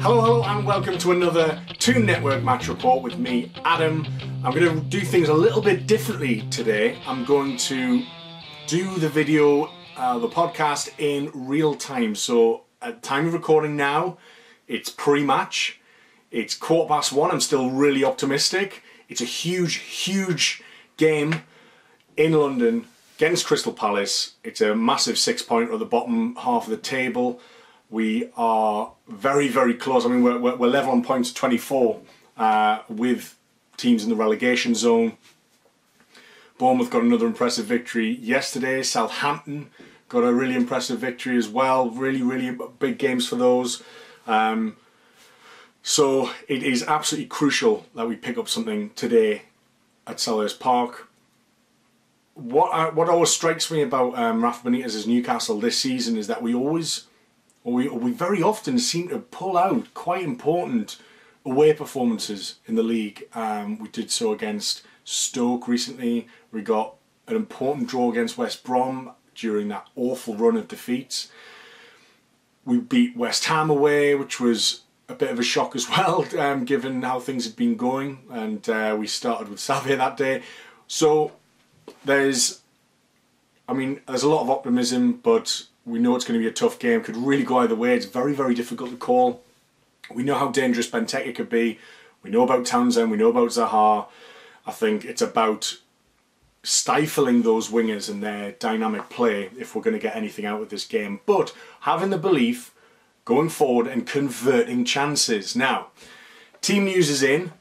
Hello and welcome to another Toon Network match report with me, Adam. I'm going to do things a little bit differently today. I'm going to do the video, the podcast in real time. So at the time of recording now, it's pre-match. It's 1:15. I'm still really optimistic. It's a huge game in London against Crystal Palace. It's a massive 6-pointer at the bottom half of the table. We are very close. I mean, we're level on points, 24, with teams in the relegation zone. Bournemouth got another impressive victory yesterday. Southampton got a really impressive victory as well. Really big games for those. So it is absolutely crucial that we pick up something today at Selhurst Park. What always strikes me about Rafa Benitez's Newcastle this season is that we very often seem to pull out quite important away performances in the league. We did so against Stoke recently. We got an important draw against West Brom during that awful run of defeats. We beat West Ham away, which was a bit of a shock as well, given how things had been going. And we started with Xavi that day. So there's a lot of optimism, but we know it's going to be a tough game. Could really go either way. It's very difficult to call. We know how dangerous Benteke could be. We know about Townsend. We know about Zaha. I think it's about stifling those wingers and their dynamic play if we're going to get anything out of this game. But having the belief going forward and converting chances. Now, team news is in.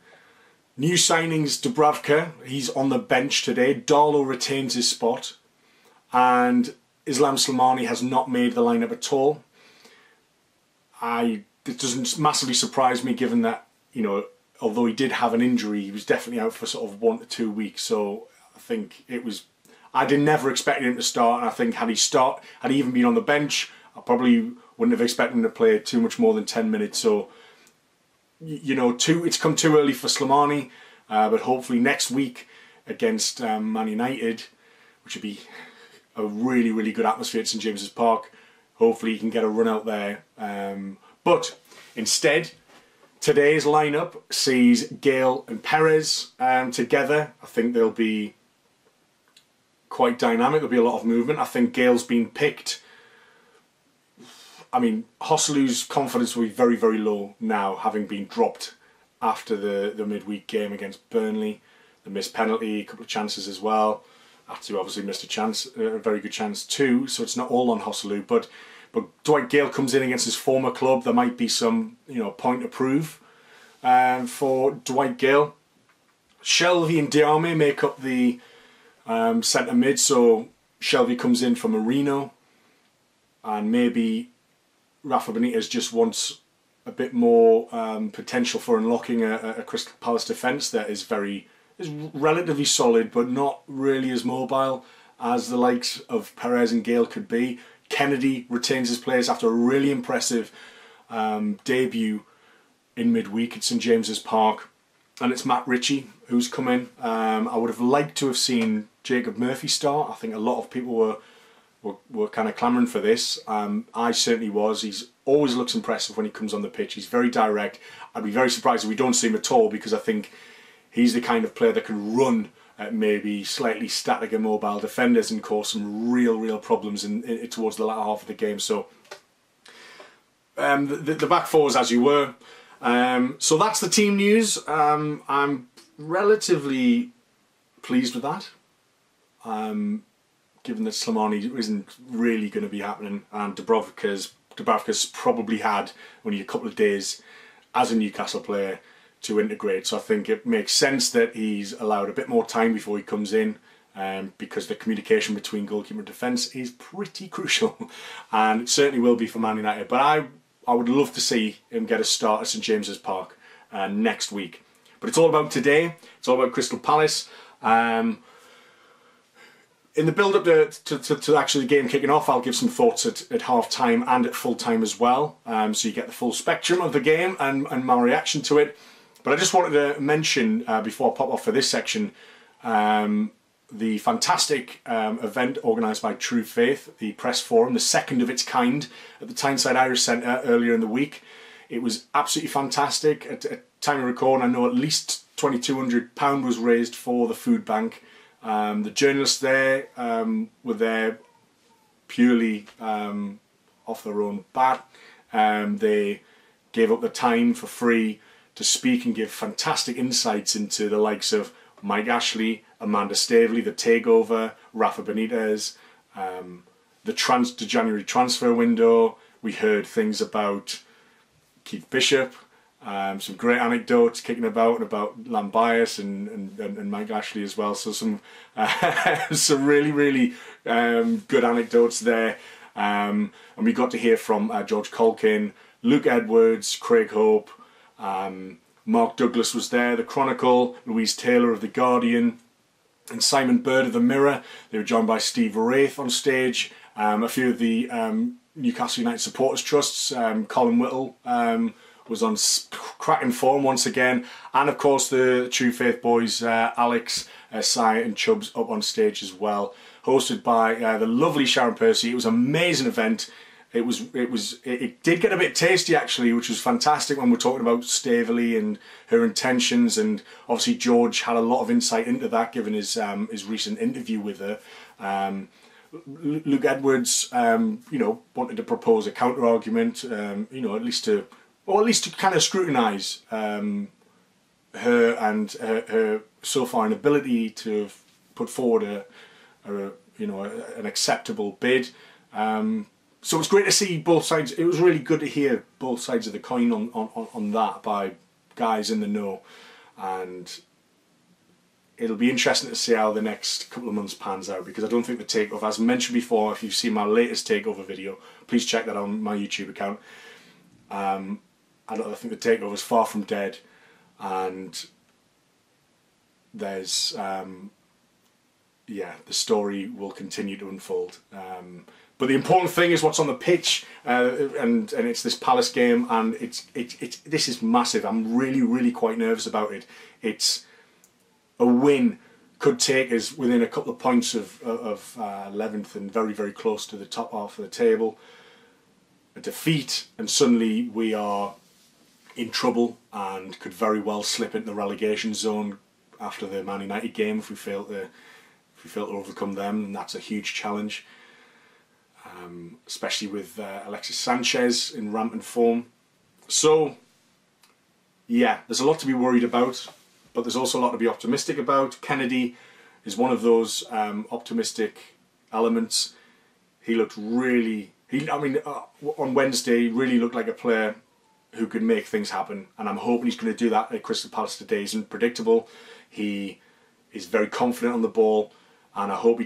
New signings, Dubravka. He's on the bench today. Darlow retains his spot. And Islam Slimani has not made the lineup at all. It doesn't massively surprise me, given that, although he did have an injury, he was definitely out for sort of 1 to 2 weeks. So I think I never expected him to start. And I think had he even been on the bench, I probably wouldn't have expected him to play too much more than 10 minutes. So, it's come too early for Slimani, but hopefully next week against Man United, which would be a really good atmosphere at St James's Park. Hopefully he can get a run out there. But instead, today's lineup sees Gale and Perez together. I think they'll be quite dynamic. There'll be a lot of movement. I think Gale's been picked. Josselu's confidence will be very low now, having been dropped after the midweek game against Burnley. The missed penalty, a couple of chances as well. Atu obviously missed a very good chance too, so it's not all on Josselu. But Dwight Gale comes in against his former club. There might be some point to prove for Dwight Gale. Shelvey and Diame make up the centre mid, so Shelvey comes in for Marino, and maybe Rafa Benitez just wants a bit more potential for unlocking a Crystal Palace defence that is relatively solid, but not really as mobile as the likes of Perez and Gale could be. Kennedy retains his place after a really impressive debut in midweek at St James's Park. And it's Matt Ritchie who's come in. I would have liked to have seen Jacob Murphy start. I think a lot of people were kind of clamouring for this. I certainly was. He's always looks impressive when he comes on the pitch. He's very direct. I'd be very surprised if we don't see him at all, because I think he's the kind of player that can run at maybe slightly static and mobile defenders and cause some real problems towards the latter half of the game. So the back four is as you were. So that's the team news. I'm relatively pleased with that, given that Slimani isn't really going to be happening, and Dubravka's probably had only a couple of days as a Newcastle player to integrate. So I think it makes sense that he's allowed a bit more time before he comes in, because the communication between goalkeeper and defence is pretty crucial, and it certainly will be for Man United. But I would love to see him get a start at St James's Park next week. But it's all about today. It's all about Crystal Palace. In the build-up to actually the game kicking off, I'll give some thoughts at half-time and at full-time as well, so you get the full spectrum of the game and my reaction to it. But I just wanted to mention, before I pop off for this section, the fantastic event organised by True Faith, the press forum, the second of its kind at the Tyneside Irish Centre earlier in the week. It was absolutely fantastic. At time of recording, I know at least £2,200 was raised for the food bank. The journalists there were there purely off their own bat. They gave up their time for free to speak and give fantastic insights into the likes of Mike Ashley, Amanda Staveley, The Takeover, Rafa Benitez, the January transfer window. We heard things about Keith Bishop, some great anecdotes kicking about Lambias and Mike Ashley as well. So some some really good anecdotes there. And we got to hear from George Colkin, Luke Edwards, Craig Hope, Mark Douglas was there, The Chronicle, Louise Taylor of The Guardian, and Simon Bird of The Mirror. They were joined by Steve Wraith on stage, a few of the Newcastle United Supporters Trusts. Colin Whittle was on cracking form once again, and of course the True Faith boys, Alex, Si and Chubbs up on stage as well, hosted by the lovely Sharon Percy. It was an amazing event. It did get a bit tasty actually, which was fantastic when we're talking about Staveley and her intentions, and obviously George had a lot of insight into that given his recent interview with her. Luke Edwards, you know, wanted to propose a counter argument, you know, at least to kind of scrutinise her and her so far inability to have put forward an acceptable bid. So it's great to see both sides. It was really good to hear both sides of the coin on that by guys in the know, and it'll be interesting to see how the next couple of months pans out, because I don't think the takeover, as mentioned before, if you've seen my latest takeover video, please check that on my YouTube account. I think the takeover is far from dead, and there's the story will continue to unfold. But the important thing is what's on the pitch, and it's this Palace game, and this is massive. I'm really quite nervous about it. It's a win could take us within a couple of points of 11th and very close to the top half of the table. A defeat and suddenly we are in trouble and could very well slip into the relegation zone after the Man United game if we fail to overcome them, and that's a huge challenge. Especially with Alexis Sanchez in rampant form. So, yeah, there's a lot to be worried about, but there's also a lot to be optimistic about. Kennedy is one of those optimistic elements. He looked really... on Wednesday, he really looked like a player who could make things happen, and I'm hoping he's going to do that at Crystal Palace today. He's unpredictable. He is very confident on the ball, and I hope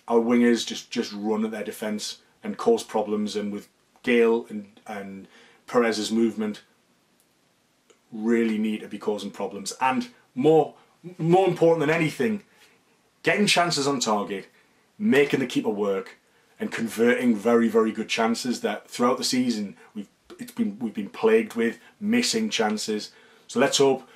our wingers just run at their defence and cause problems, and with Gale and Perez's movement really need to be causing problems. And more important than anything, getting chances on target, making the keeper work, and converting very good chances that throughout the season we've been plagued with missing chances. So let's hope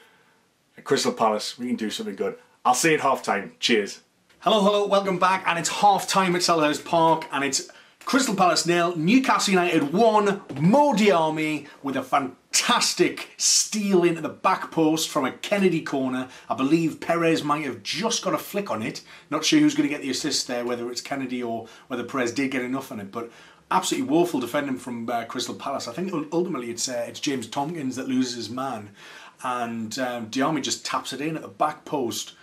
at Crystal Palace we can do something good. I'll see you at half time. Cheers. Hello, welcome back, and it's half time at Selhurst Park, and it's Crystal Palace 0, Newcastle United 1, Mo Diarmi with a fantastic steal into the back post from a Kennedy corner. I believe Perez might have just got a flick on it. Not sure who's going to get the assist there, whether it's Kennedy or whether Perez did get enough on it, but absolutely woeful defending from Crystal Palace. I think ultimately it's James Tompkins that loses his man, and Diarmi just taps it in at the back post.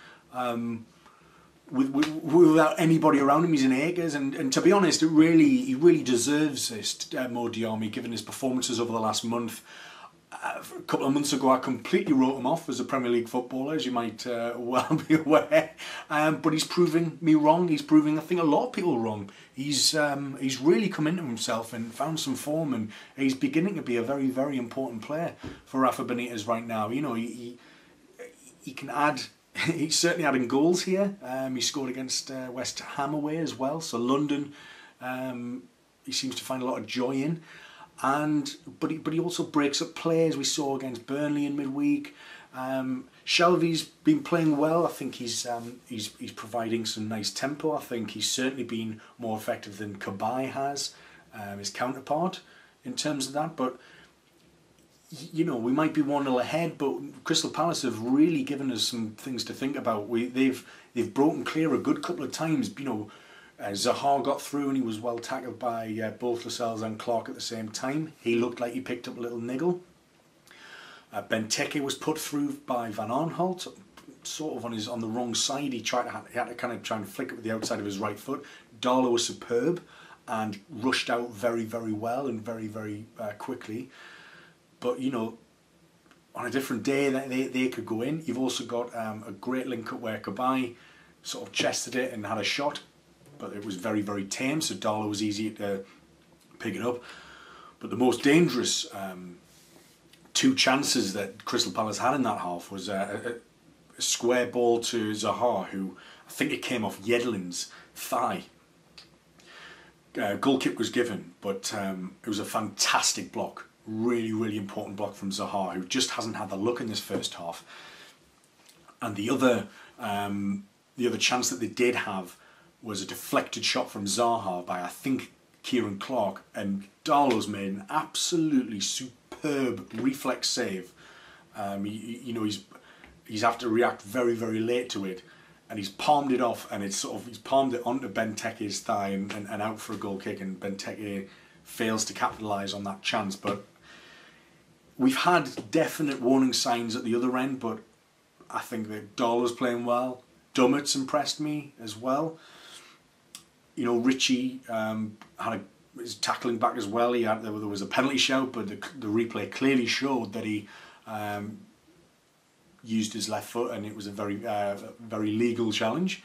Without anybody around him. He's in acres, and to be honest, he really deserves this, Mo Diarmi, given his performances over the last month. A couple of months ago I completely wrote him off as a Premier League footballer, as you might well be aware, but he's proving me wrong. He's proving, I think, a lot of people wrong. He's really come into himself and found some form, and he's beginning to be a very important player for Rafa Benitez right now. You know, he can add. He's certainly adding goals here. He scored against West Ham away as well. So London, he seems to find a lot of joy in, but he also breaks up plays. We saw against Burnley in midweek. Shelby's been playing well. I think he's providing some nice tempo. I think he's certainly been more effective than Kabay has, his counterpart, in terms of that. But you know, we might be 1-0 ahead, but Crystal Palace have really given us some things to think about. They've broken clear a good couple of times. You know, Zaha got through and he was well tackled by both Lascelles and Clark at the same time. He looked like he picked up a little niggle. Benteke was put through by Van Aanholt, sort of on the wrong side. He had to kind of try and flick it with the outside of his right foot. Darlow was superb and rushed out very, very well and very, very quickly. But, you know, on a different day, they could go in. You've also got a great link-up where Cabaye sort of chested it and had a shot, but it was very, very tame, so Darlow was easy to pick it up. But the most dangerous two chances that Crystal Palace had in that half was a square ball to Zaha, who I think it came off Yedlin's thigh. Goal kick was given, but it was a fantastic block. Really, really important block from Zaha, who just hasn't had the look in this first half. And the other chance that they did have was a deflected shot from Zaha by, I think, Kieran Clark, and Darlow's made an absolutely superb reflex save. You know, he's have to react very, very late to it, and he's palmed it off, and he's palmed it onto Benteke's thigh and out for a goal kick, and Benteke fails to capitalise on that chance. But we've had definite warning signs at the other end, but I think that Darlow's playing well. Dummett's impressed me as well. You know, Richie had his tackling back as well. There was a penalty shout, but the replay clearly showed that he used his left foot, and it was a very very legal challenge.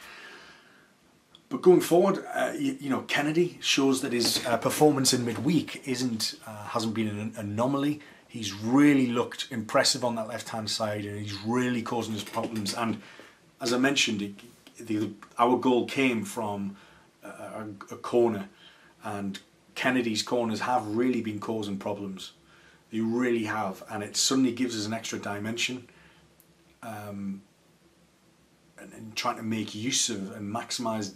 But going forward, you know, Kennedy shows that his performance in midweek hasn't been an anomaly. He's really looked impressive on that left-hand side, and he's really causing us problems. And as I mentioned, our goal came from a corner, and Kennedy's corners have really been causing problems. They really have, and it suddenly gives us an extra dimension. And trying to make use of and maximise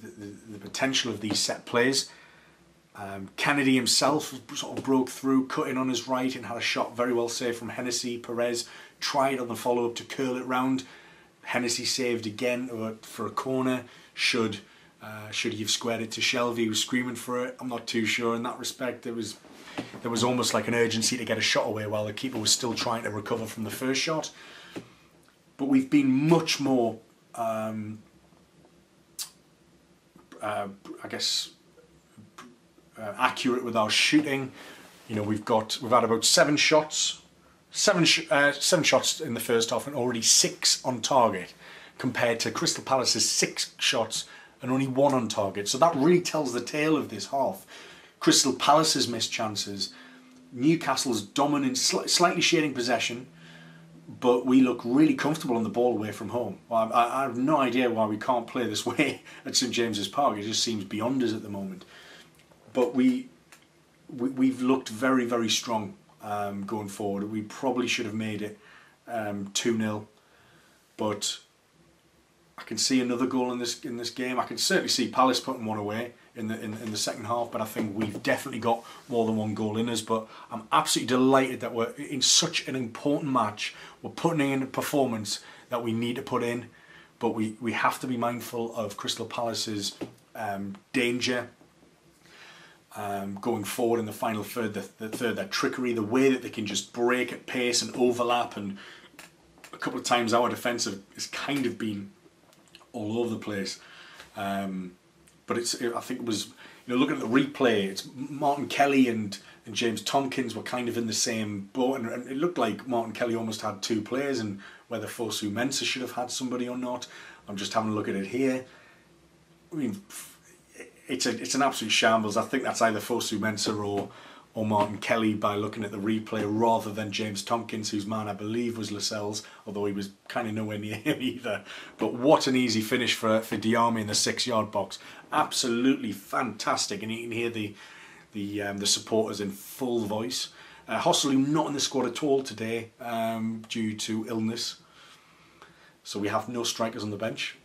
the potential of these set plays. Kennedy himself sort of broke through, cut in on his right, and had a shot very well saved from Hennessy. Perez tried on the follow-up to curl it round. Hennessy saved again for a corner. Should he have squared it to Shelvey, who was screaming for it? I'm not too sure in that respect. There was almost like an urgency to get a shot away while the keeper was still trying to recover from the first shot. But we've been much more, I guess, accurate with our shooting. You know, we've had about 7 shots in the first half, and already 6 on target, compared to Crystal Palace's 6 shots and only 1 on target. So that really tells the tale of this half. Crystal Palace's missed chances, Newcastle's dominant, slightly shading possession, but we look really comfortable on the ball away from home. Well, I have no idea why we can't play this way at St James's Park. It just seems beyond us at the moment. But we've looked very, very strong going forward. We probably should have made it 2-0, but I can see another goal in this game. I can certainly see Palace putting one away in the second half, but I think we've definitely got more than one goal in us. But I'm absolutely delighted that we're in such an important match. We're putting in a performance that we need to put in, but we have to be mindful of Crystal Palace's danger going forward in the final third. Their trickery, the way that they can just break at pace and overlap, and a couple of times our defence has kind of been all over the place. But I think it was, you know, looking at the replay, it's Martin Kelly and James Tompkins were kind of in the same boat, and it looked like Martin Kelly almost had 2 players, and whether Fosu Mensah should have had somebody or not. I'm just having a look at it here. I mean, it's an absolute shambles. I think that's either Fosu Mensah or Martin Kelly by looking at the replay, rather than James Tompkins, whose man I believe was Lascelles, although he was kind of nowhere near him either. But what an easy finish for Diame in the 6-yard box. Absolutely fantastic, and you can hear the supporters in full voice. Hosselu not in the squad at all today due to illness, so we have no strikers on the bench.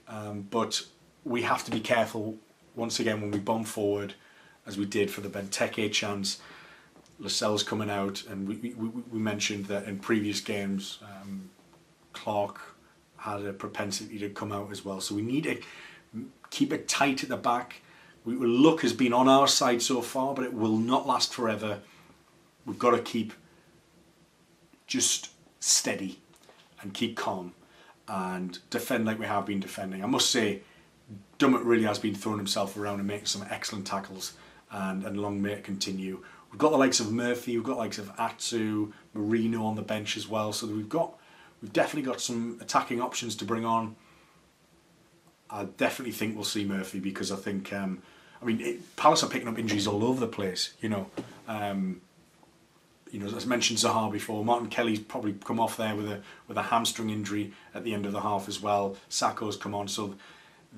But we have to be careful once again when we bomb forward, as we did for the Benteke chance. Lascelles coming out, and we mentioned that in previous games, Clark had a propensity to come out as well. So we need to keep it tight at the back. Luck has been on our side so far, but it will not last forever. We've got to keep just steady and keep calm and defend like we have been defending. I must say, Dummett really has been throwing himself around and making some excellent tackles, and long may it continue. We've got the likes of Murphy, we've got the likes of Atsu, Marino on the bench as well, so we've definitely got some attacking options to bring on. I definitely think we'll see Murphy, because I think, Palace are picking up injuries all over the place, you know. As I mentioned Zaha before, Martin Kelly's probably come off there with a hamstring injury at the end of the half as well. Sakho's come on, so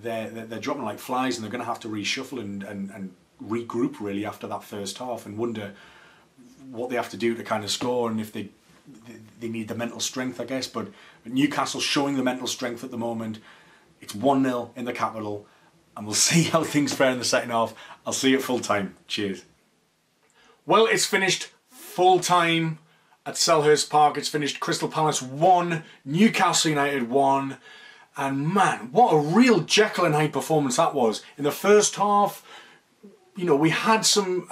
they're dropping like flies, and they're going to have to reshuffle and regroup really after that first half, and wonder what they have to do to kind of score, and if they need the mental strength, I guess. But Newcastle showing the mental strength at the moment. It's 1-0 in the capital, and we'll see how things fare in the second half. I'll see you at full time. Cheers. Well, it's finished full time at Selhurst Park. It's finished Crystal Palace 1, Newcastle United 1. And man, what a real Jekyll and Hyde performance that was. In the first half, we had some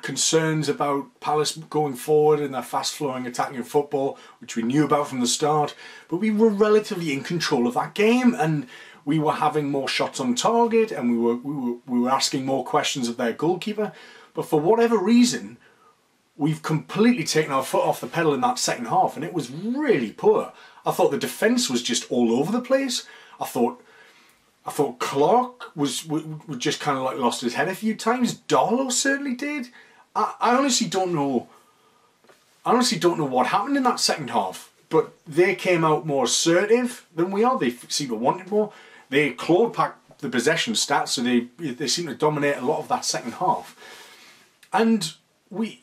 concerns about Palace going forward in their fast-flowing attacking football, which we knew about from the start. But we were relatively in control of that game, and we were having more shots on target, and we were asking more questions of their goalkeeper. But for whatever reason, we've completely taken our foot off the pedal in that second half, and it was really poor. I thought the defence was just all over the place. I thought Clark was just kind of like lost his head a few times. Darlow certainly did. I honestly don't know. What happened in that second half. But they came out more assertive than we are. They seem to want it more. They clawed back the possession stats, so they seem to dominate a lot of that second half. And we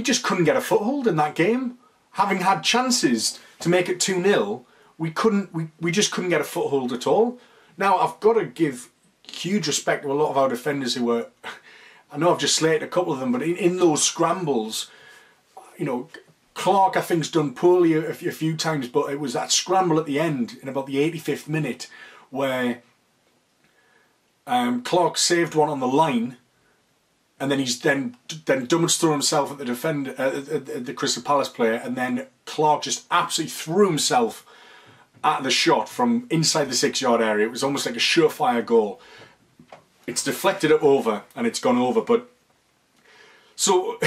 just couldn't get a foothold in that game. Having had chances to make it 2-0, we just couldn't get a foothold at all. Now, I've got to give huge respect to a lot of our defenders who were, I know I've just slated a couple of them, but in those scrambles, Clark, I think, has done poorly a few times, but it was that scramble at the end in about the 85th minute where Clark saved one on the line, and then Dummett's threw himself at the defender, at the Crystal Palace player, and then Clark just absolutely threw himself at the shot from inside the 6-yard area. It was almost like a surefire goal. It's deflected it over, and it's gone over. But so,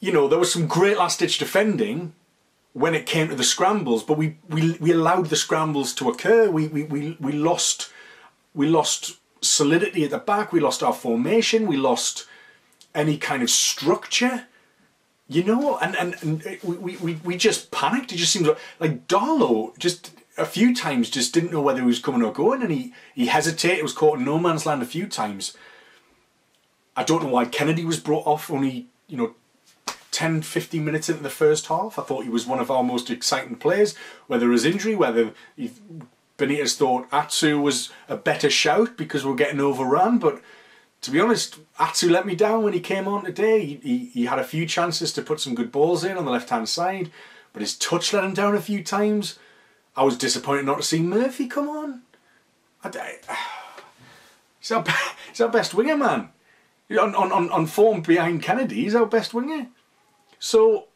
there was some great last-ditch defending when it came to the scrambles, but we allowed the scrambles to occur. We lost solidity at the back. We lost our formation. We lost any kind of structure. And we just panicked. It just seems like Darlow just a few times just didn't know whether he was coming or going, and he hesitated. It was caught in no man's land a few times. I don't know why Kennedy was brought off only 10-15 minutes into the first half. I thought he was one of our most exciting players. Whether it was injury, whether Benitez thought Atsu was a better shout because we're getting overrun, but to be honest, Atsu let me down when he came on today. He had a few chances to put some good balls in on the left-hand side, but his touch let him down a few times. I was disappointed not to see Murphy come on. He's our best winger, man. On form behind Kennedy, he's our best winger. So,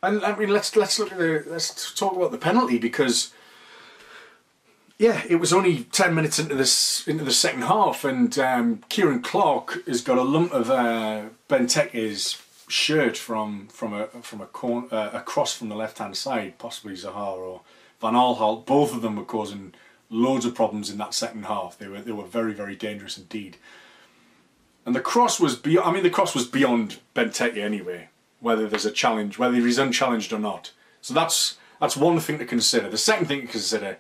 and I mean, let's talk about the penalty, because yeah, it was only 10 minutes into the second half, and Kieran Clark has got a lump of Benteke's shirt from a cross from the left hand side, possibly Zaha or Van Aanholt. Both of them were causing loads of problems in that second half. They were very, very dangerous indeed. And the cross was beyond Benteke anyway. Whether there's a challenge, whether he's unchallenged or not. So that's one thing to consider. The second thing to consider.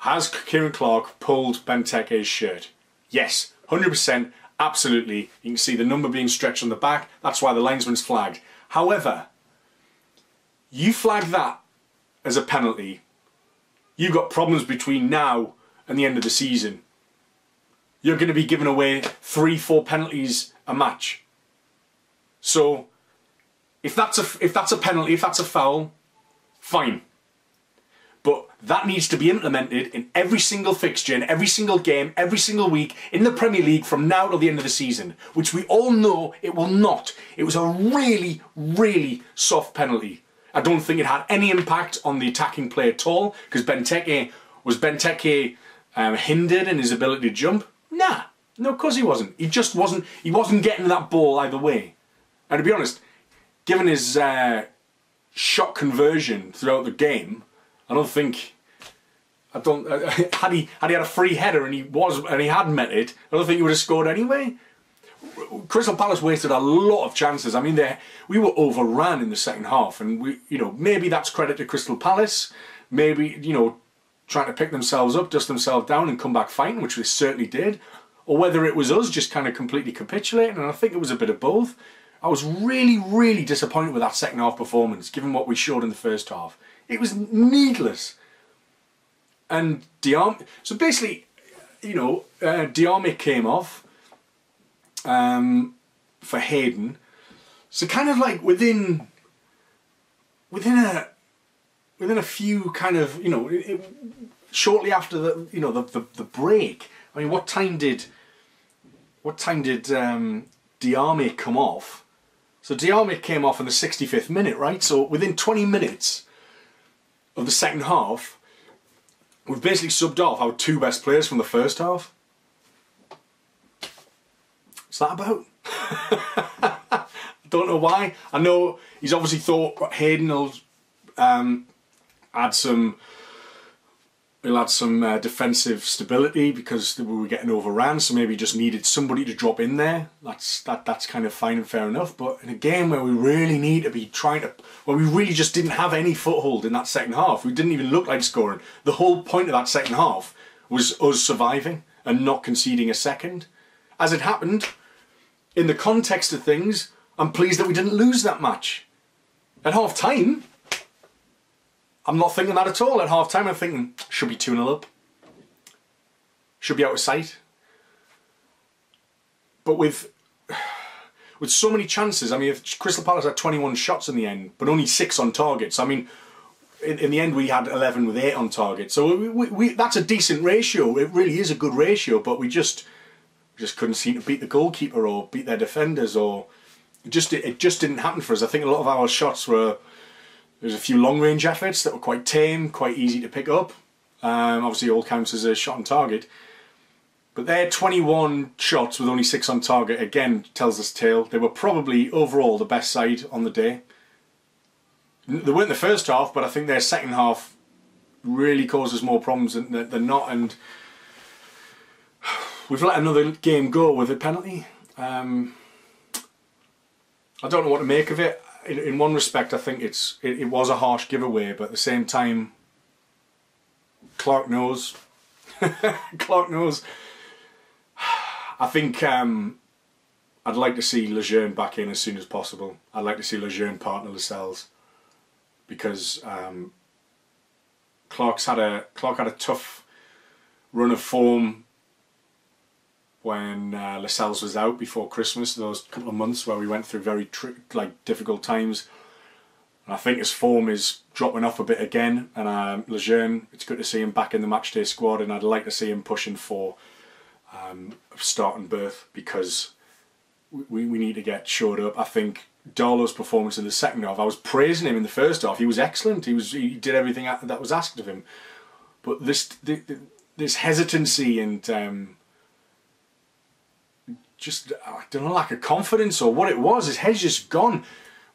Has Kieran Clark pulled Benteke's shirt? Yes, 100%, absolutely. You can see the number being stretched on the back. That's why the linesman's flagged. However, you flag that as a penalty, you've got problems between now and the end of the season. You're going to be giving away 3-4 penalties a match. So if that's a penalty, if that's a foul, fine. But that needs to be implemented in every single fixture, in every single game, every single week in the Premier League from now till the end of the season, which we all know it will not. It was a really, really soft penalty. I don't think it had any impact on the attacking play at all, because Benteke hindered in his ability to jump? Nah, no, of course he wasn't. He just wasn't. He wasn't getting that ball either way. And to be honest, given his shot conversion throughout the game, I don't think. Had he had a free header and he had met it, I don't think he would have scored anyway. Crystal Palace wasted a lot of chances. I mean, we were overrun in the second half, and maybe that's credit to Crystal Palace. Maybe trying to pick themselves up, dust themselves down, and come back fighting, which they certainly did. Or whether it was us just kind of completely capitulating, and I think it was a bit of both. I was really, really disappointed with that second half performance, given what we showed in the first half. It was needless. And so basically, Diarmi came off for Hayden. So kind of like within a few kind of shortly after the break. I mean, what time did Diarmi come off? So Diarmi came off in the 65th minute, right? So within 20 minutes of the second half, we've basically subbed off our two best players from the first half. What's that about? I don't know why. I know he's obviously thought Hayden will add some defensive stability because we were getting overran, so maybe just needed somebody to drop in there. That's kind of fine and fair enough. But in a game where we really need to be we really just didn't have any foothold in that second half. We didn't even look like scoring. The whole point of that second half was us surviving and not conceding a second. As it happened, in the context of things, I'm pleased that we didn't lose that match. At half time, I'm not thinking that at all. At half time, I'm thinking, should be 2-0 up. Should be out of sight. But with so many chances, I mean, Crystal Palace had 21 shots in the end, but only 6 on target. So, I mean, in the end, we had 11 with 8 on target. So that's a decent ratio. It really is a good ratio, but we just couldn't seem to beat the goalkeeper or beat their defenders, or it just didn't happen for us. I think a lot of our shots were. There's a few long-range efforts that were quite tame, quite easy to pick up. Obviously, all counts as a shot on target. But their 21 shots with only 6 on target, again, tells us tale. They were probably, overall, the best side on the day. They weren't the first half, but I think their second half really caused us more problems than not. And we've let another game go with a penalty. I don't know what to make of it. In one respect, I think it was a harsh giveaway, but at the same time, Clark knows. Clark knows. I think I'd like to see Lejeune back in as soon as possible. I'd like to see Lejeune partner Lascelles, because Clark had a tough run of form when Lascelles was out before Christmas, those couple of months where we went through very difficult times. And I think his form is dropping off a bit again. And Lejeune, it's good to see him back in the matchday squad, and I'd like to see him pushing for a starting berth, because we need to get shored up. I think Darlow's performance in the second half, I was praising him in the first half. He was excellent. He did everything that was asked of him. But this hesitancy and just, I don't know, lack of confidence or what it was. His head's just gone.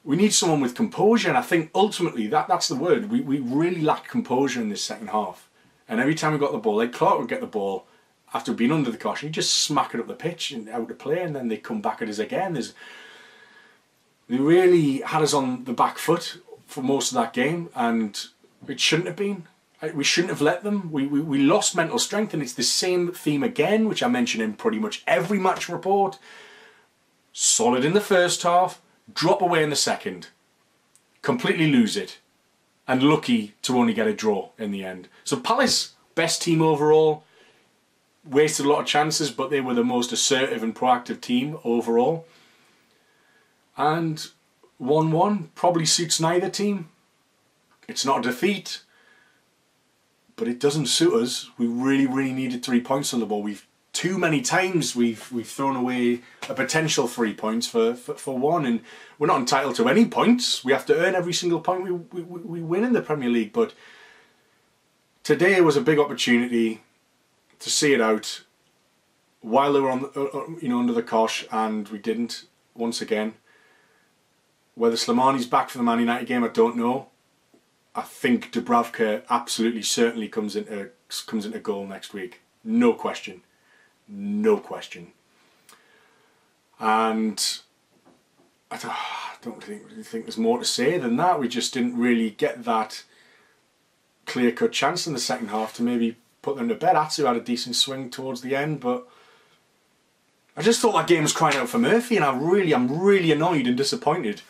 We need someone with composure, and I think ultimately that's the word. We really lacked composure in this second half. And every time we got the ball, like Clark would get the ball after being under the caution, he'd just smack it up the pitch and out of play, and then they'd come back at us again. They really had us on the back foot for most of that game, and it shouldn't have been. We shouldn't have let them. We lost mental strength, and it's the same theme again, which I mention in pretty much every match report. Solid in the first half, drop away in the second, completely lose it, and lucky to only get a draw in the end. So Palace, best team overall, wasted a lot of chances, but they were the most assertive and proactive team overall. And 1-1 probably suits neither team. It's not a defeat, but it doesn't suit us. We really, really needed 3 points on the ball. Too many times we've thrown away a potential 3 points for one, and we're not entitled to any points. We have to earn every single point we win in the Premier League. But today was a big opportunity to see it out while they were on, under the cosh, and we didn't once again. Whether Slimani's back for the Man United game, I don't know. I think Dubravka absolutely certainly comes into goal next week. No question. No question. And I don't really think there's more to say than that. We just didn't really get that clear-cut chance in the second half to maybe put them to bed. Atsu had a decent swing towards the end, but I just thought that game was crying out for Murphy, and I'm really annoyed and disappointed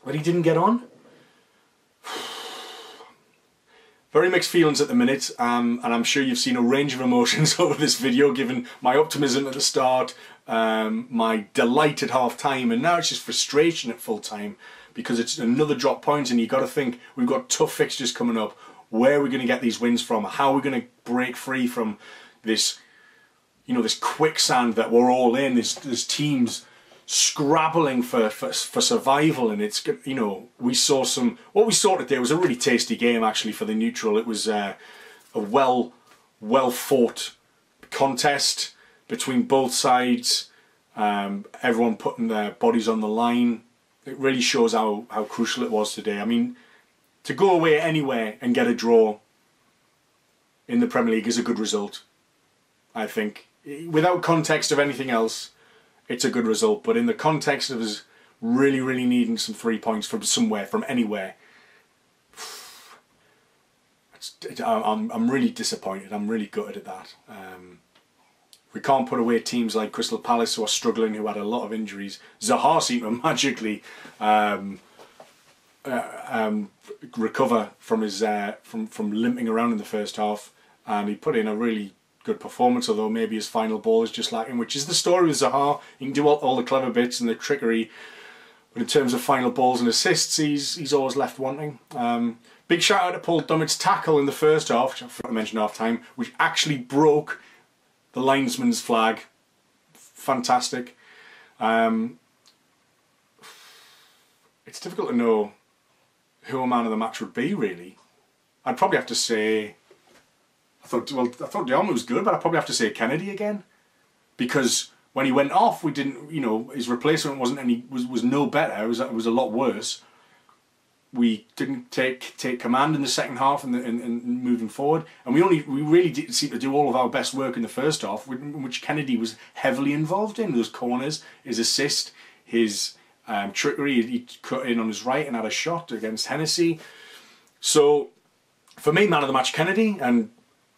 that he didn't get on. Very mixed feelings at the minute, and I'm sure you've seen a range of emotions over this video, given my optimism at the start, my delight at half-time, and now it's just frustration at full-time because it's another drop point, and you've got to think, we've got tough fixtures coming up. Where are we going to get these wins from? How are we going to break free from this, this quicksand that we're all in, this teams scrabbling for survival? And it's, we saw what we saw today was a really tasty game actually for the neutral. It was a well fought contest between both sides, everyone putting their bodies on the line. It really shows how crucial it was today. I mean, to go away anywhere and get a draw in the Premier League is a good result, I think. Without context of anything else, it's a good result, but in the context of us really, really needing some 3 points from somewhere, from anywhere, I'm really disappointed. I'm really gutted at that. We can't put away teams like Crystal Palace, who are struggling, who had a lot of injuries. Zaha seemed to magically recover from his from limping around in the first half, and he put in a really good performance, although maybe his final ball is just lacking, which is the story with Zaha. He can do all the clever bits and the trickery, but in terms of final balls and assists, he's always left wanting. Big shout out to Paul Dummett's tackle in the first half, which I forgot to mention half time, which actually broke the linesman's flag. Fantastic. It's difficult to know who a man of the match would be, really. I'd probably have to say, I thought Dion was good, but I'd probably have to say Kennedy again, because when he went off, we didn't, his replacement was no better. It was a lot worse. We didn't take command in the second half and moving forward, and we really did seem to do all of our best work in the first half, which Kennedy was heavily involved in. Those corners, his assist, his trickery. He cut in on his right and had a shot against Hennessy. So for me, man of the match, Kennedy, and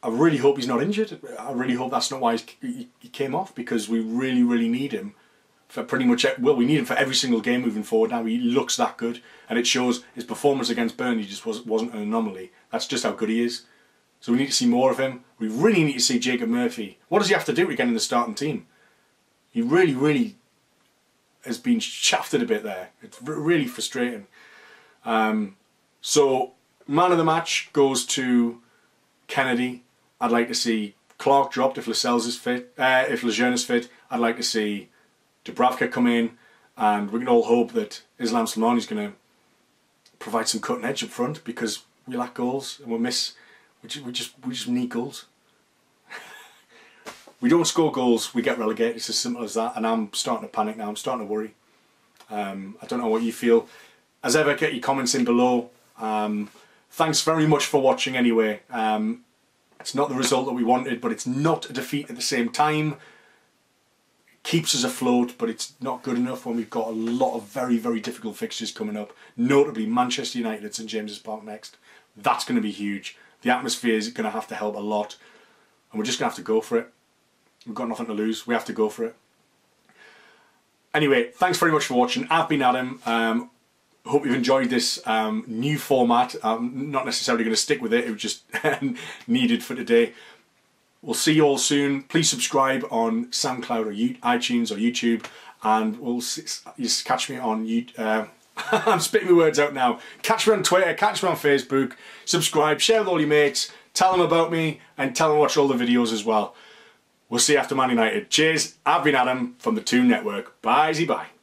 I really hope he's not injured. I really hope that's not why he came off, because we really, really need him for pretty much, well, we need him for every single game moving forward now. He looks that good, and it shows. His performance against Burnley just wasn't an anomaly. That's just how good he is. So we need to see more of him. We really need to see Jacob Murphy. What does he have to do to get in the starting team? He really, really has been shafted a bit there. It's really frustrating. So man of the match goes to Kennedy. I'd like to see Clark dropped if Lascelles is fit. If Lejeune is fit, I'd like to see Dubravka come in, and we can all hope that Islam Slimani is going to provide some cutting edge up front, because we lack goals and we just need goals. We don't score goals, we get relegated. It's as simple as that, and I'm starting to panic now. I'm starting to worry. I don't know what you feel. As ever, get your comments in below. Thanks very much for watching anyway. It's not the result that we wanted, but it's not a defeat at the same time. It keeps us afloat, but it's not good enough when we've got a lot of very, very difficult fixtures coming up, notably Manchester United at St James's Park next. That's going to be huge. The atmosphere is going to have to help a lot, and we're just going to have to go for it. We've got nothing to lose. We have to go for it. Anyway, thanks very much for watching. I've been Adam. Hope you've enjoyed this new format. I'm not necessarily going to stick with it. It was just needed for today. We'll see you all soon. Please subscribe on SoundCloud or iTunes or YouTube. and we'll just catch me on YouTube. I'm spitting my words out now. Catch me on Twitter, catch me on Facebook, subscribe, share with all your mates, tell them about me, and tell them to watch all the videos as well. We'll see you after Man United. Cheers, I've been Adam from the Toon Network. Bye-bye.